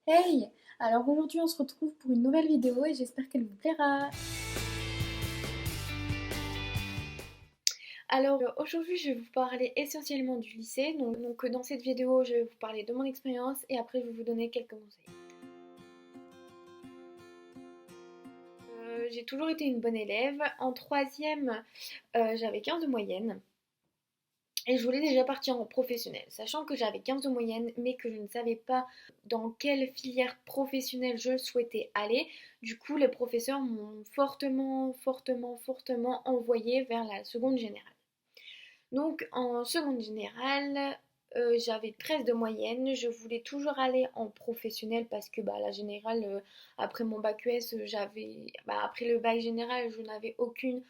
Hey! Alors aujourd'hui on se retrouve pour une nouvelle vidéo et j'espère qu'elle vous plaira. Alors aujourd'hui je vais vous parler essentiellement du lycée. Donc, dans cette vidéo je vais vous parler de mon expérience et après je vais vous donner quelques conseils. J'ai toujours été une bonne élève. En troisième j'avais 15 de moyenne. Et je voulais déjà partir en professionnel, sachant que j'avais 15 de moyenne, mais que je ne savais pas dans quelle filière professionnelle je souhaitais aller. Du coup, les professeurs m'ont fortement envoyé vers la seconde générale. Donc, en seconde générale, j'avais 13 de moyenne. Je voulais toujours aller en professionnel parce que la générale, après mon bac US, après le bac général, je n'avais aucune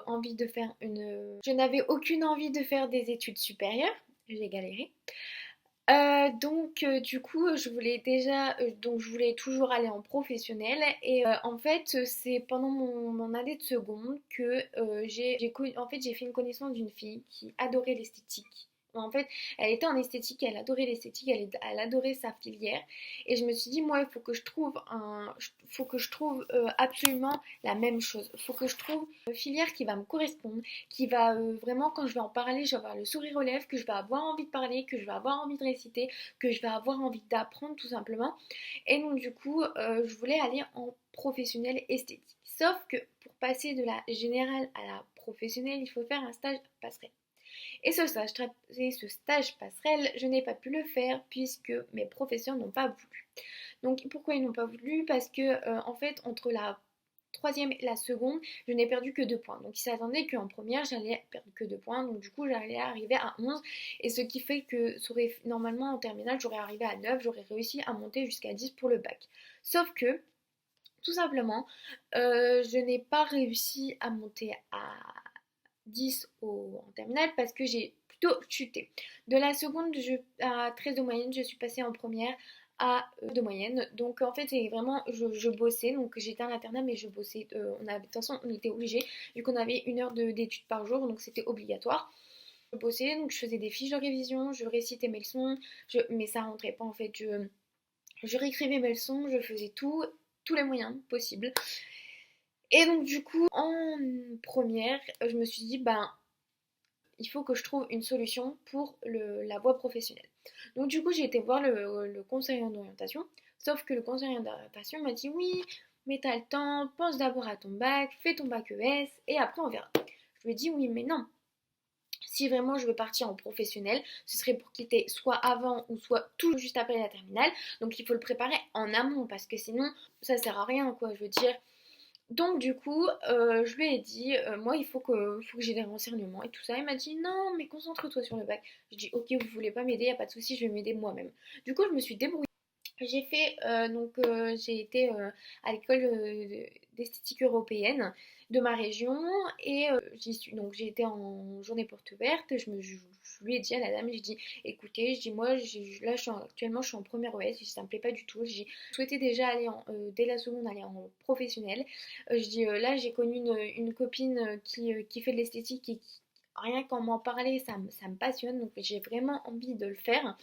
envie de faire je n'avais aucune envie de faire des études supérieures. J'ai galéré. Du coup, je voulais toujours aller en professionnel et en fait, c'est pendant mon année de seconde que j'ai fait une connaissance d'une fille qui adorait l'esthétique. En fait, elle était en esthétique, elle adorait l'esthétique, elle adorait sa filière et je me suis dit, moi, il faut que je trouve absolument la même chose. Il faut que je trouve une filière qui va me correspondre, qui va vraiment, quand je vais en parler, je vais avoir le sourire aux lèvres, que je vais avoir envie de parler, que je vais avoir envie de réciter, que je vais avoir envie d'apprendre tout simplement. Et donc du coup, je voulais aller en professionnel esthétique. Sauf que pour passer de la générale à la professionnelle, il faut faire un stage passerelle. Et ce stage passerelle, je n'ai pas pu le faire puisque mes professeurs n'ont pas voulu. Donc pourquoi ils n'ont pas voulu? Parce que en fait, entre la troisième et la seconde, je n'ai perdu que 2 points. Donc ils s'attendaient qu'en première, j'allais perdre que 2 points. Donc du coup, j'allais arriver à 11. Et ce qui fait que normalement en terminale, j'aurais arrivé à 9. J'aurais réussi à monter jusqu'à 10 pour le bac. Sauf que, tout simplement, je n'ai pas réussi à monter à 10 en terminale parce que j'ai plutôt chuté. De la seconde à 13 de moyenne, je suis passée en première à de moyenne. Donc en fait, c'est vraiment, je bossais. Donc j'étais à l'internat, mais je bossais. De toute façon, on était obligés, vu qu'on avait 1 heure d'études par jour, donc c'était obligatoire. Je bossais, donc je faisais des fiches de révision, je récitais mes leçons, mais ça rentrait pas en fait. Je réécrivais mes leçons, je faisais tout, tous les moyens possibles. Et donc du coup, en première, je me suis dit, il faut que je trouve une solution pour la voie professionnelle. Donc du coup, j'ai été voir le conseiller d'orientation, sauf que le conseiller d'orientation m'a dit oui, mais t'as le temps, pense d'abord à ton bac, fais ton bac ES et après on verra. Je lui ai dit oui, mais non. Si vraiment je veux partir en professionnel, ce serait pour quitter soit avant ou soit tout juste après la terminale. Donc il faut le préparer en amont parce que sinon ça sert à rien quoi. Je veux dire, donc du coup, je lui ai dit, moi faut que j'ai des renseignements et tout ça. Il m'a dit non, mais concentre-toi sur le bac. Je dis ok, vous voulez pas m'aider, y a pas de souci, je vais m'aider moi-même. Du coup, je me suis débrouillée. J'ai été à l'école d'esthétique européenne de ma région et j'ai été en journée porte ouverte. Je lui ai dit à la dame, j'ai dit écoutez, je dis moi actuellement je suis en première OS, ça me plaît pas du tout. J'ai souhaité déjà aller dès la seconde aller en professionnel. Je dis là j'ai connu une copine qui fait de l'esthétique et qui rien qu'en m'en parler ça me passionne donc j'ai vraiment envie de le faire.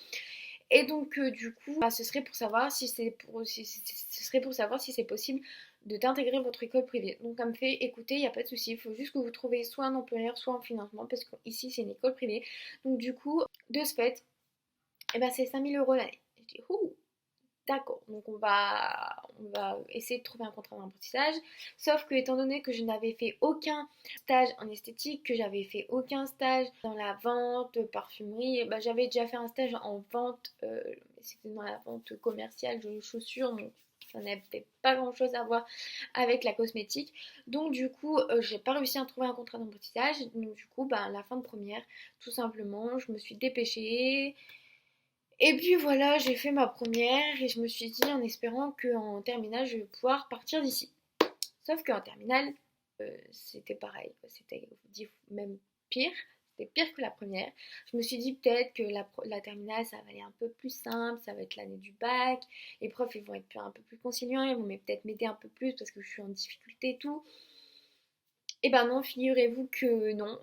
Et donc du coup, ce serait pour savoir ce serait pour savoir si c'est possible de d'intégrer votre école privée. Donc elle me fait écoutez, il n'y a pas de souci, il faut juste que vous trouviez soit un employeur, soit un financement, parce qu'ici c'est une école privée. Donc du coup, de ce fait, c'est 5 000 € l'année. Je dis ouh, d'accord, donc on va essayer de trouver un contrat d'apprentissage. Sauf que étant donné que je n'avais fait aucun stage en esthétique, que j'avais fait aucun stage dans la vente, parfumerie, j'avais déjà fait un stage en vente, c'était dans la vente commerciale de chaussures, donc ça n'avait pas grand chose à voir avec la cosmétique. Donc du coup, j'ai pas réussi à trouver un contrat d'apprentissage. Donc du coup, à la fin de première, tout simplement, je me suis dépêchée. Et puis voilà, j'ai fait ma première et je me suis dit en espérant qu'en terminale, je vais pouvoir partir d'ici. Sauf qu'en terminale, c'était pareil, c'était même pire. C'était pire que la première. Je me suis dit peut-être que la terminale, ça va aller un peu plus simple, ça va être l'année du bac. Les profs, ils vont être un peu plus conciliants, ils vont peut-être m'aider un peu plus parce que je suis en difficulté et tout. Eh ben non, figurez-vous que non,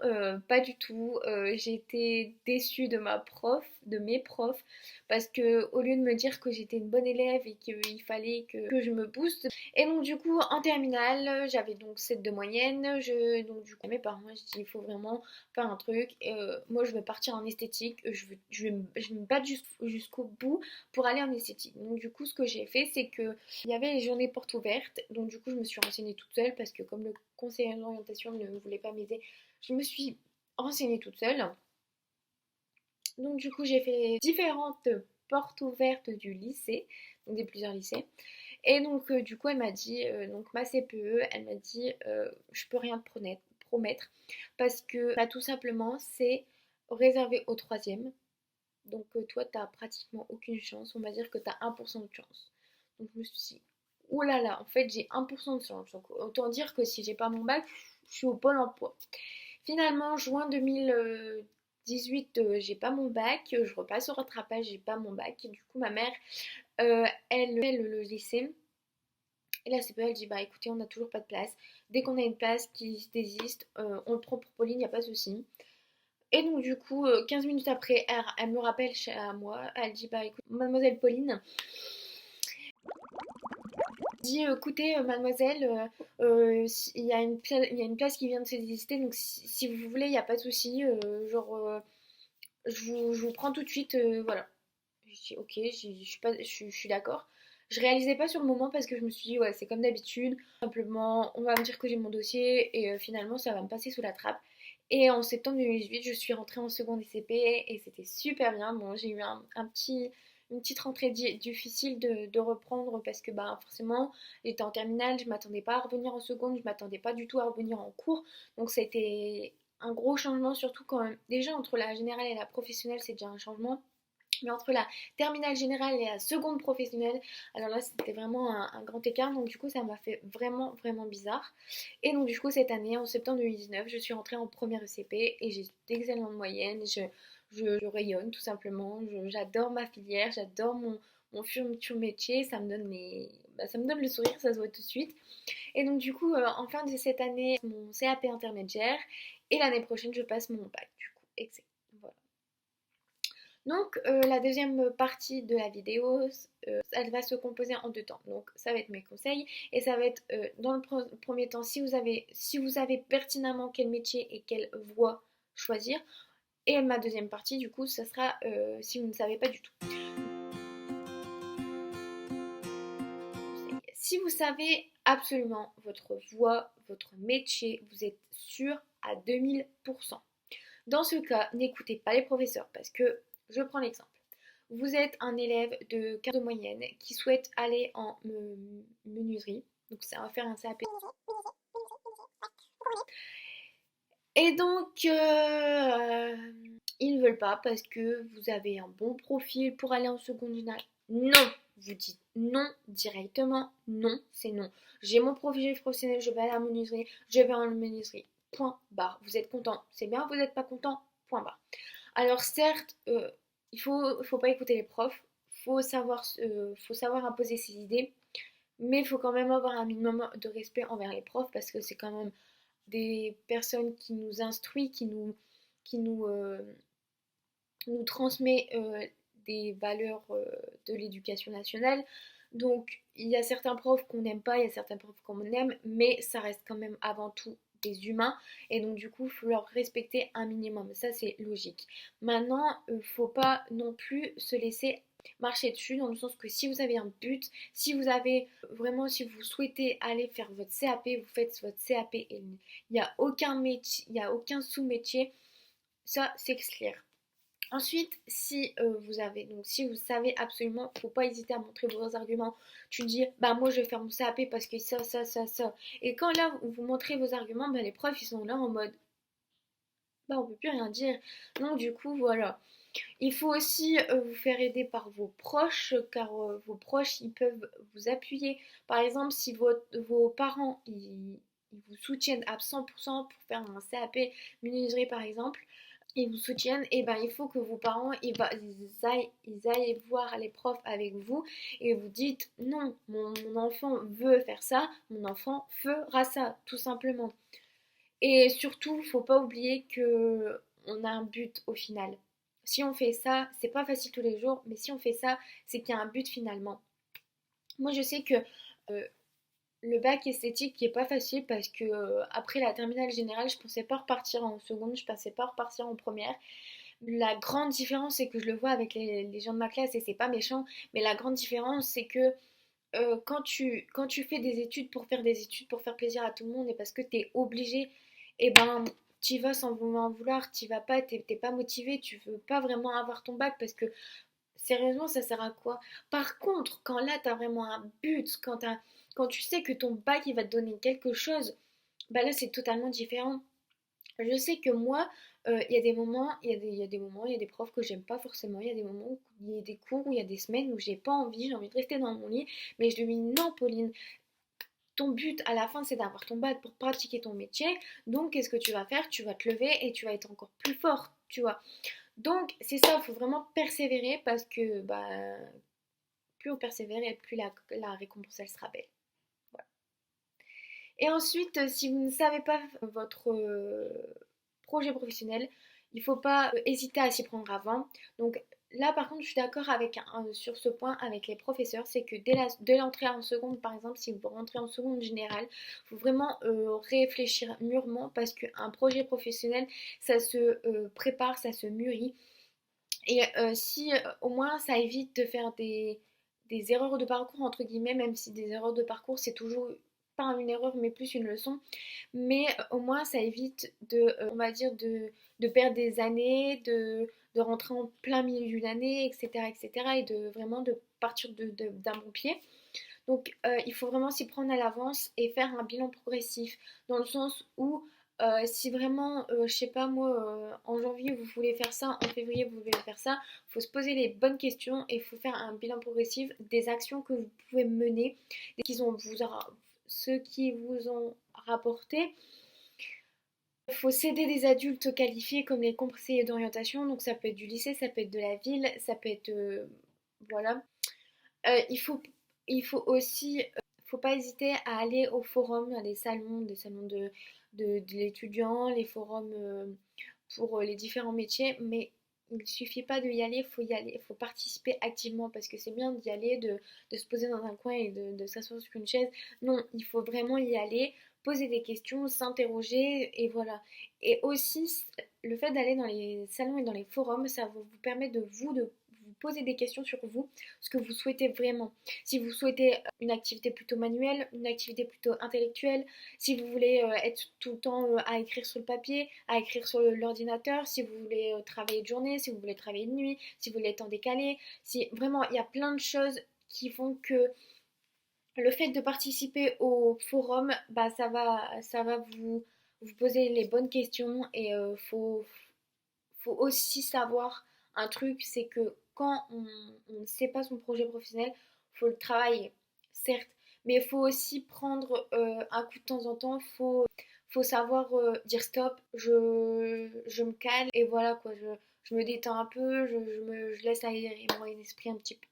pas du tout. J'ai été déçue de ma prof, de mes profs, parce que au lieu de me dire que j'étais une bonne élève et qu'il fallait que je me booste, et donc du coup en terminale, j'avais donc 7 de moyenne. Donc du coup, à mes parents, je dis il faut vraiment faire un truc. Moi, je veux partir en esthétique. Je vais me battre jusqu'au bout pour aller en esthétique. Donc du coup, ce que j'ai fait, c'est que il y avait les journées portes ouvertes, donc du coup je me suis renseignée toute seule parce que comme le conseiller d'orientation ne voulait pas m'aider, je me suis renseignée toute seule. Donc du coup j'ai fait les différentes portes ouvertes du lycée, donc des plusieurs lycées. Et donc du coup elle m'a dit, donc ma CPE, elle m'a dit je peux rien te promettre parce que bah, tout simplement c'est réservé au troisième. Donc toi t'as pratiquement aucune chance, on va dire que t'as 1% de chance. Donc je me suis dit, ouh là là, en fait j'ai 1% de chance. Donc autant dire que si j'ai pas mon bac, je suis au pôle emploi. Finalement, juin 2018, j'ai pas mon bac, je repasse au rattrapage, j'ai pas mon bac. Et du coup, ma mère, elle fait le lycée. Et la CPE, elle dit, bah écoutez, on n'a toujours pas de place. Dès qu'on a une place qui désiste, on le prend pour Pauline, il n'y a pas de souci. Et donc du coup, 15 minutes après, elle me rappelle à moi, elle dit, bah écoute, mademoiselle Pauline, dit écoutez mademoiselle, il y a une place qui vient de se désister, donc si vous voulez, il n'y a pas de souci, je vous prends tout de suite, voilà. Je dis ok, je suis d'accord. Je réalisais pas sur le moment parce que je me suis dit ouais c'est comme d'habitude, simplement on va me dire que j'ai mon dossier et finalement ça va me passer sous la trappe. Et en septembre 2018 je suis rentrée en seconde ICP et c'était super bien. Bon j'ai eu une petite rentrée difficile de reprendre parce que bah forcément j'étais en terminale, je m'attendais pas à revenir en seconde, je m'attendais pas du tout à revenir en cours. Donc ça a été un gros changement, surtout quand déjà entre la générale et la professionnelle c'est déjà un changement. Mais entre la terminale générale et la seconde professionnelle, alors là c'était vraiment un grand écart, donc du coup ça m'a fait vraiment vraiment bizarre. Et donc du coup cette année, en septembre 2019, je suis rentrée en première ECP et j'ai d'excellentes moyennes, je rayonne tout simplement, j'adore ma filière, j'adore mon futur métier, ça me donne le sourire, ça se voit tout de suite. Et donc du coup, en fin de cette année, mon CAP intermédiaire et l'année prochaine je passe mon bac du coup, exact. Voilà. Donc la deuxième partie de la vidéo, elle va se composer en deux temps. Donc ça va être mes conseils et ça va être dans le premier temps si vous savez pertinemment quel métier et quelle voie choisir. Et ma deuxième partie du coup, ça sera si vous ne savez pas du tout. Si vous savez absolument votre voie, votre métier, vous êtes sûr à 2000%. Dans ce cas, n'écoutez pas les professeurs parce que, je prends l'exemple, vous êtes un élève de 15 de moyenne qui souhaite aller en menuiserie, donc ça va faire un CAP. Et donc, ils ne veulent pas parce que vous avez un bon profil pour aller en seconde générale. Non, vous dites non directement, non, c'est non. J'ai mon profil professionnel, je vais aller à la menuiserie, je vais en menuiserie. Point barre. Vous êtes content, c'est bien, vous n'êtes pas content, point barre. Alors certes, faut pas écouter les profs, faut savoir imposer ses idées, mais il faut quand même avoir un minimum de respect envers les profs parce que c'est quand même des personnes qui nous instruisent, qui nous transmet des valeurs de l'éducation nationale. Donc il y a certains profs qu'on n'aime pas, il y a certains profs qu'on aime, mais ça reste quand même avant tout des humains et donc du coup il faut leur respecter un minimum, ça c'est logique. Maintenant faut pas non plus se laisser marcher dessus dans le sens que si vous avez un but, si vous avez vraiment, si vous souhaitez aller faire votre CAP, vous faites votre CAP et il n'y a aucun métier, il n'y a aucun sous-métier, ça c'est clair. Ensuite, si vous savez absolument, faut pas hésiter à montrer vos arguments. Tu dis, bah moi je vais faire mon CAP parce que ça. Et quand là vous montrez vos arguments, bah les profs ils sont là en mode, bah on peut plus rien dire. Donc du coup voilà. Il faut aussi vous faire aider par vos proches, car vos proches ils peuvent vous appuyer. Par exemple, si vos parents ils vous soutiennent à 100% pour faire un CAP menuiserie par exemple, ils vous soutiennent, et ben il faut que vos parents ils aillent voir les profs avec vous et vous dites non, mon enfant veut faire ça, mon enfant fera ça, tout simplement. Et surtout, faut pas oublier que on a un but au final. Si on fait ça, c'est pas facile tous les jours, mais si on fait ça, c'est qu'il y a un but finalement. Moi, je sais que euh, le bac esthétique qui est pas facile parce que après la terminale générale, je pensais pas repartir en seconde, je pensais pas repartir en première. La grande différence, c'est que je le vois avec les gens de ma classe et c'est pas méchant, mais la grande différence, c'est que quand tu fais des études pour faire des études, pour faire plaisir à tout le monde et parce que tu es obligé, et ben tu vas sans vouloir, tu vas pas, t'es pas motivé, tu veux pas vraiment avoir ton bac parce que sérieusement ça sert à quoi? Par contre, quand là tu as vraiment un but, quand tu sais que ton bac il va te donner quelque chose, bah là c'est totalement différent. Je sais que moi, il y a des moments, il y a des moments, il y a des profs que j'aime pas forcément. Il y a des moments où il y a des cours, où il y a des semaines où j'ai envie de rester dans mon lit. Mais je lui dis non, Pauline, ton but à la fin c'est d'avoir ton bac pour pratiquer ton métier. Donc qu'est-ce que tu vas faire? Tu vas te lever et tu vas être encore plus forte, tu vois. Donc c'est ça, il faut vraiment persévérer parce que bah, plus on persévère et plus la récompense elle sera belle. Voilà. Et ensuite, si vous ne savez pas votre projet professionnel, il ne faut pas hésiter à s'y prendre avant. Donc là, par contre, je suis d'accord sur ce point avec les professeurs, c'est que dès l'entrée en seconde, par exemple, si vous rentrez en seconde générale, il faut vraiment réfléchir mûrement parce qu'un projet professionnel, ça se prépare, ça se mûrit. Et si au moins ça évite de faire des erreurs de parcours, entre guillemets, même si des erreurs de parcours, c'est toujours pas une erreur, mais plus une leçon. Mais au moins ça évite on va dire, de perdre des années, de rentrer en plein milieu d'une année, etc., etc., et de vraiment de partir d'un bon pied. Donc il faut vraiment s'y prendre à l'avance et faire un bilan progressif, dans le sens où si vraiment, je sais pas moi, en janvier vous voulez faire ça, en février vous voulez faire ça, il faut se poser les bonnes questions et il faut faire un bilan progressif des actions que vous pouvez mener, ceux qui vous ont rapporté. Il faut s'aider des adultes qualifiés comme les conseillers d'orientation, donc ça peut être du lycée, ça peut être de la ville, ça peut être... voilà. Euh, il faut, il faut aussi, faut pas hésiter à aller au forum, à des salons de l'étudiant, les forums pour les différents métiers, mais il ne suffit pas d'y aller, il faut y aller, il faut participer activement parce que c'est bien d'y aller, de se poser dans un coin et de s'asseoir sur une chaise. Non, il faut vraiment y aller, poser des questions, s'interroger et voilà. Et aussi, le fait d'aller dans les salons et dans les forums, ça va vous permettre de vous poser des questions sur vous, ce que vous souhaitez vraiment. Si vous souhaitez une activité plutôt manuelle, une activité plutôt intellectuelle, si vous voulez être tout le temps à écrire sur le papier, à écrire sur l'ordinateur, si vous voulez travailler de journée, si vous voulez travailler de nuit, si vous voulez être en décalé, si vraiment il y a plein de choses qui font que le fait de participer au forum, bah ça va vous poser les bonnes questions et faut aussi savoir un truc, c'est que quand on ne sait pas son projet professionnel, faut le travailler, certes, mais il faut aussi prendre un coup de temps en temps, faut savoir dire stop, je me calme et voilà quoi, je me détends un peu, je laisse aérer mon esprit un petit peu.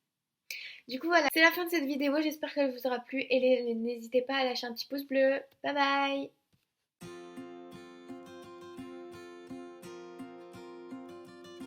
Du coup voilà, c'est la fin de cette vidéo, j'espère qu'elle vous aura plu et n'hésitez pas à lâcher un petit pouce bleu. Bye bye!